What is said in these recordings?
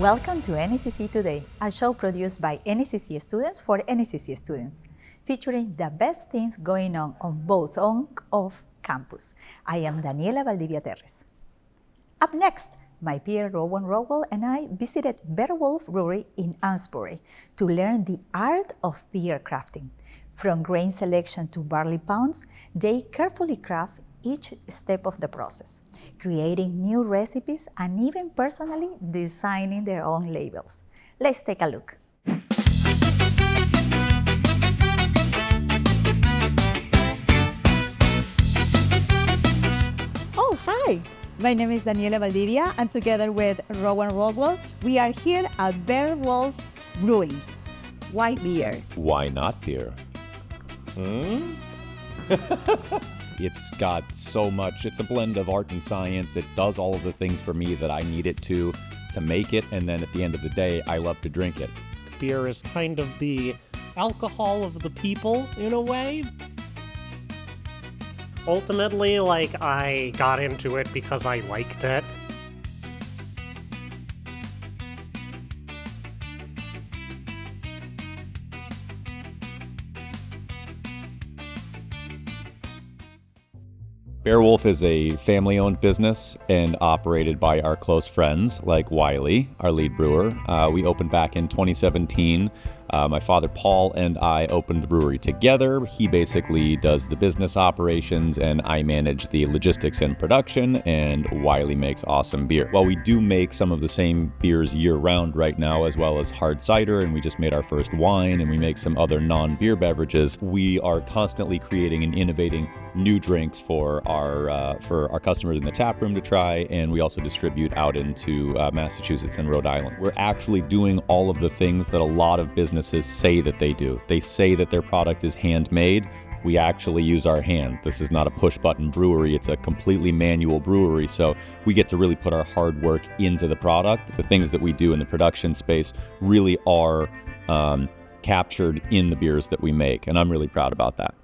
Welcome to NECC Today, a show produced by NECC students for NECC students, featuring the best things going on both on and off campus. I am Daniela Valdivia-Terres. Up next, my peer Rowan Rowell and I visited Barewolf Brewery in Amesbury to learn the art of beer crafting. From grain selection to barley pounds, they carefully craft each step of the process, creating new recipes and even personally designing their own labels. Let's take a look. Oh, hi! My name is Daniela Valdivia, and together with Rowan Rowell, we are here at Barewolf Brewing. Why beer? Why not beer? It's got so much. It's a blend of art and science. It does all of the things for me that I need it to make it. And then at the end of the day, I love to drink it. Beer is kind of the alcohol of the people in a way. Ultimately, I got into it because I liked it. Barewolf is a family-owned business and operated by our close friends like Wiley, our lead brewer. We opened back in 2017. My father, Paul, and I opened the brewery together. He basically does the business operations and I manage the logistics and production, and Wiley makes awesome beer. While we do make some of the same beers year-round right now, as well as hard cider, and we just made our first wine, and we make some other non-beer beverages, we are constantly creating and innovating new drinks for our customers in the tap room to try, and we also distribute out into Massachusetts and Rhode Island. We're actually doing all of the things that a lot of businesses say that they do. They say that their product is handmade. We actually use our hands. This is not a push-button brewery. It's a completely manual brewery, so we get to really put our hard work into the product. The things that we do in the production space really are captured in the beers that we make, and I'm really proud about that.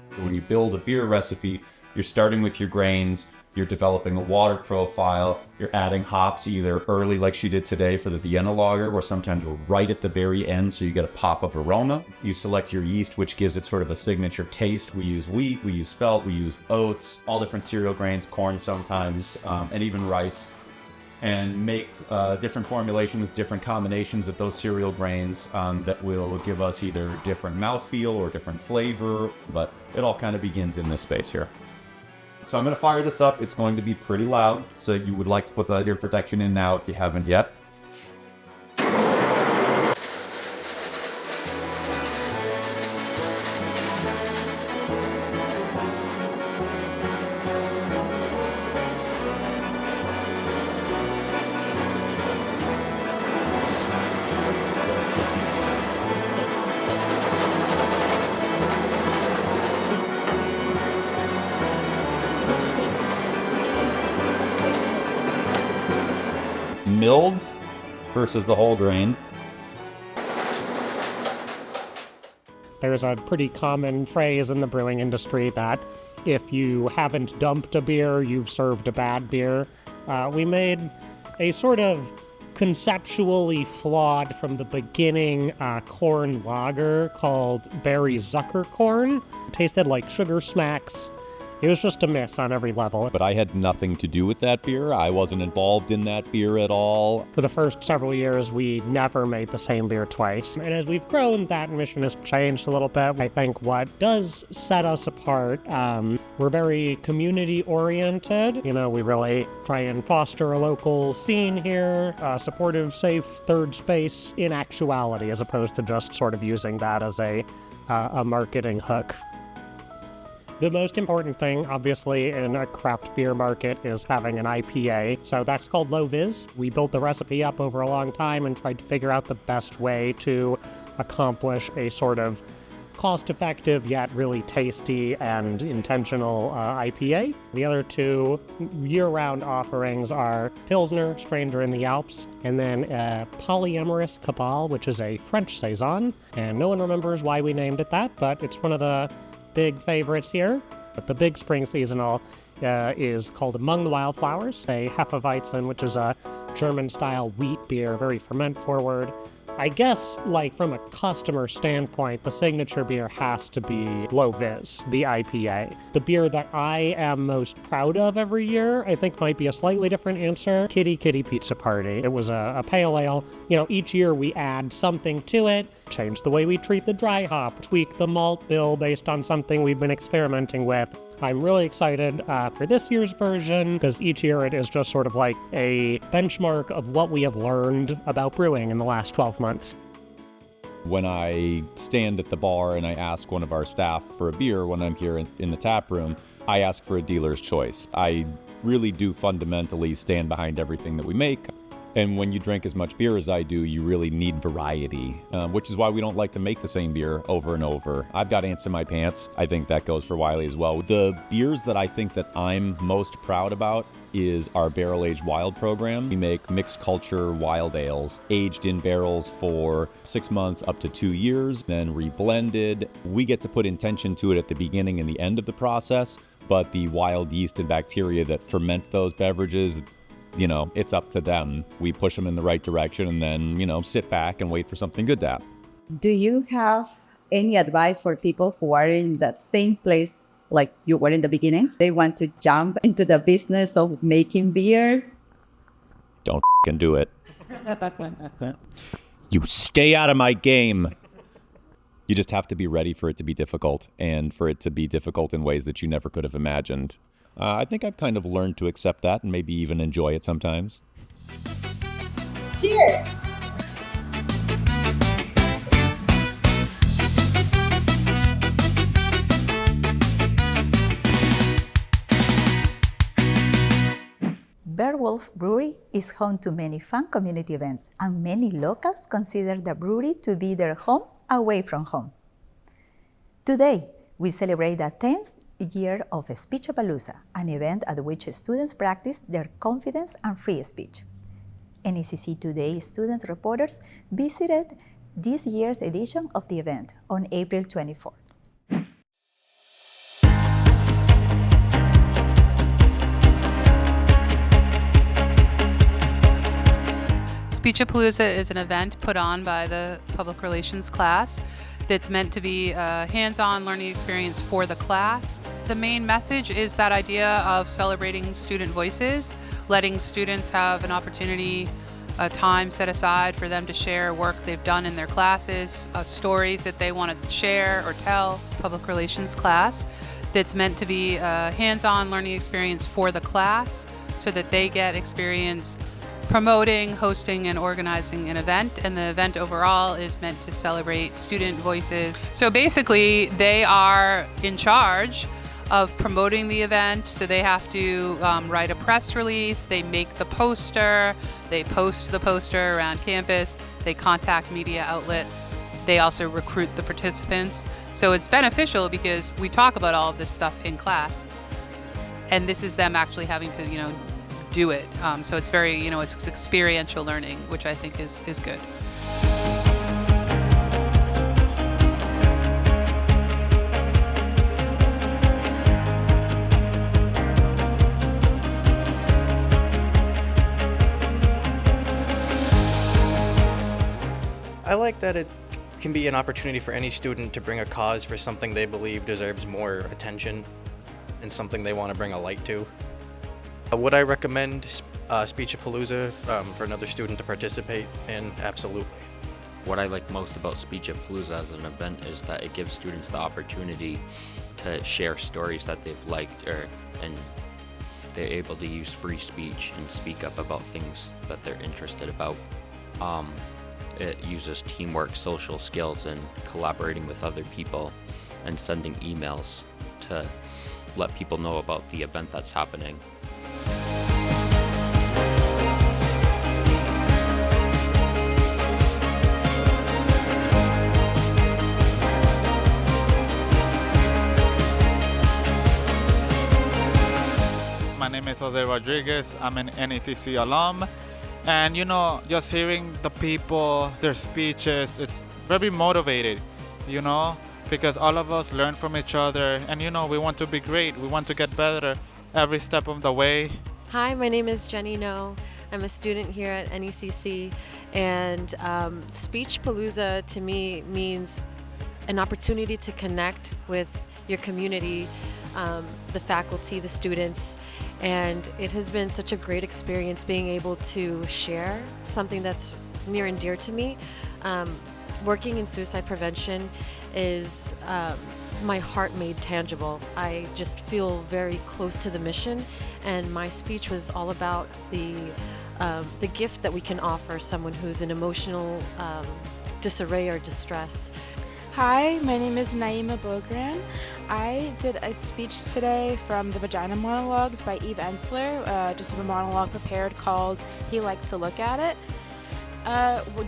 So when you build a beer recipe, you're starting with your grains, you're developing a water profile, you're adding hops either early like she did today for the Vienna lager, or sometimes you're right at the very end so you get a pop of aroma. You select your yeast, which gives it sort of a signature taste. We use wheat, we use spelt, we use oats, all different cereal grains, corn sometimes, and even rice, and make different formulations, different combinations of those cereal grains that will give us either different mouthfeel or different flavor, but it all kind of begins in this space here. So I'm going to fire this up. It's going to be pretty loud, so you would like to put the ear protection in now if you haven't yet. Milled versus the whole grain. There's a pretty common phrase in the brewing industry that if you haven't dumped a beer, you've served a bad beer. We made a sort of conceptually flawed from the beginning corn lager called Berry Zucker corn. It tasted like sugar smacks. It was just a miss on every level. But I had nothing to do with that beer. I wasn't involved in that beer at all. For the first several years, we never made the same beer twice. And as we've grown, that mission has changed a little bit. I think what does set us apart, we're very community-oriented. You know, we really try and foster a local scene here, a supportive, safe third space in actuality, as opposed to just sort of using that as a marketing hook. The most important thing, obviously, in a craft beer market is having an IPA. So that's called Low Vis. We built the recipe up over a long time and tried to figure out the best way to accomplish a sort of cost-effective yet really tasty and intentional IPA. The other two year-round offerings are Pilsner, Stranger in the Alps, and then Polyamorous Cabal, which is a French Saison. And no one remembers why we named it that, but it's one of the big favorites here. But the big spring seasonal is called Among the Wildflowers, a Hefeweizen, which is a German-style wheat beer, very ferment-forward. I guess, like, from a customer standpoint, the signature beer has to be Low Vis, the IPA. The beer that I am most proud of every year, I think might be a slightly different answer, Kitty Kitty Pizza Party. It was a pale ale. You know, each year we add something to it, change the way we treat the dry hop, tweak the malt bill based on something we've been experimenting with. I'm really excited for this year's version because each year it is just sort of like a benchmark of what we have learned about brewing in the last 12 months. When I stand at the bar and I ask one of our staff for a beer when I'm here in the tap room, I ask for a dealer's choice. I really do fundamentally stand behind everything that we make. And when you drink as much beer as I do, you really need variety, which is why we don't like to make the same beer over and over. I've got ants in my pants. I think that goes for Wiley as well. The beers that I think that I'm most proud about is our barrel-aged wild program. We make mixed culture wild ales, aged in barrels for 6 months up to 2 years, then reblended. We get to put intention to it at the beginning and the end of the process, but the wild yeast and bacteria that ferment those beverages, you know, it's up to them. We push them in the right direction and then, you know, sit back and wait for something good to happen. Do you have any advice for people who are in the same place like you were in the beginning? They want to jump into the business of making beer? Don't f***ing do it. You stay out of my game. You just have to be ready for it to be difficult and for it to be difficult in ways that you never could have imagined. I think I've kind of learned to accept that and maybe even enjoy it sometimes. Cheers! Barewolf Brewery is home to many fun community events, and many locals consider the brewery to be their home away from home. Today, we celebrate the 10th year of Speechapalooza, an event at which students practice their confidence and free speech. NECC Today students reporters visited this year's edition of the event on April 24. Speechapalooza is an event put on by the public relations class that's meant to be a hands-on learning experience for the class. The main message is that idea of celebrating student voices, letting students have an opportunity, a time set aside for them to share work they've done in their classes, stories that they want to share or tell. Public relations class that's meant to be a hands-on learning experience for the class so that they get experience promoting, hosting, and organizing an event, and the event overall is meant to celebrate student voices. So basically, they are in charge of promoting the event, so they have to write a press release, they make the poster, they post the poster around campus, they contact media outlets, they also recruit the participants. So it's beneficial because we talk about all of this stuff in class, and this is them actually having to, do it. So it's very, it's experiential learning, which I think is good. I like that it can be an opportunity for any student to bring a cause for something they believe deserves more attention and something they want to bring a light to. Would I recommend Speechapalooza for another student to participate in? Absolutely. What I like most about Speechapalooza as an event is that it gives students the opportunity to share stories that they've liked, and they're able to use free speech and speak up about things that they're interested about. It uses teamwork, social skills, and collaborating with other people, and sending emails to let people know about the event that's happening. My name is Jose Rodriguez. I'm an NECC alum. And just hearing the people, their speeches, it's very motivated, because all of us learn from each other. And we want to be great, we want to get better. every step of the way. Hi, my name is Jenny No. I'm a student here at NECC, and Speechapalooza to me means an opportunity to connect with your community, the faculty, the students, and it has been such a great experience being able to share something that's near and dear to me. Working in suicide prevention is my heart made tangible. I just feel very close to the mission, and my speech was all about the gift that we can offer someone who's in emotional disarray or distress. Hi, my name is Naima Bogran. I did a speech today from the Vagina Monologues by Eve Ensler, just a monologue prepared called He Liked to Look at It.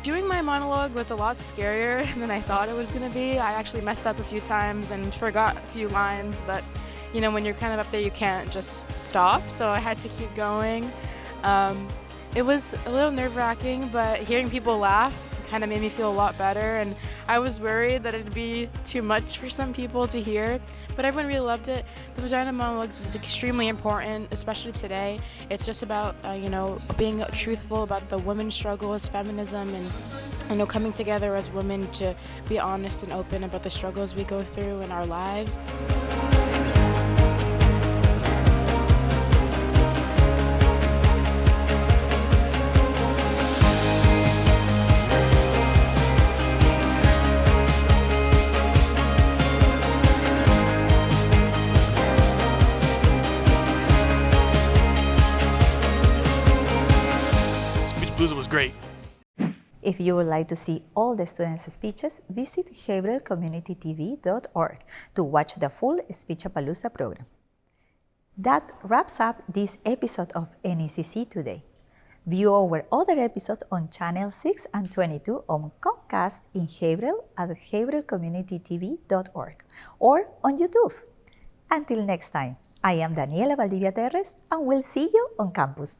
Doing my monologue was a lot scarier than I thought it was going to be. I actually messed up a few times and forgot a few lines, but you know, when you're kind of up there, you can't just stop, so I had to keep going. It was a little nerve-wracking, but hearing people laugh kind of made me feel a lot better, and I was worried that it'd be too much for some people to hear, but everyone really loved it. The Vagina Monologues is extremely important, especially today. It's just about, you know, being truthful about the women's struggle as feminism, and you know, coming together as women to be honest and open about the struggles we go through in our lives. Speechapalooza was great. If you would like to see all the students' speeches, visit haverhillcommunitytv.org to watch the full Speechapalooza program. That wraps up this episode of NECC Today. View our other episodes on Channel 6 and 22 on Comcast in Haverhill at haverhillcommunitytv.org or on YouTube. Until next time, I am Daniela Valdivia-Terres, and we'll see you on campus.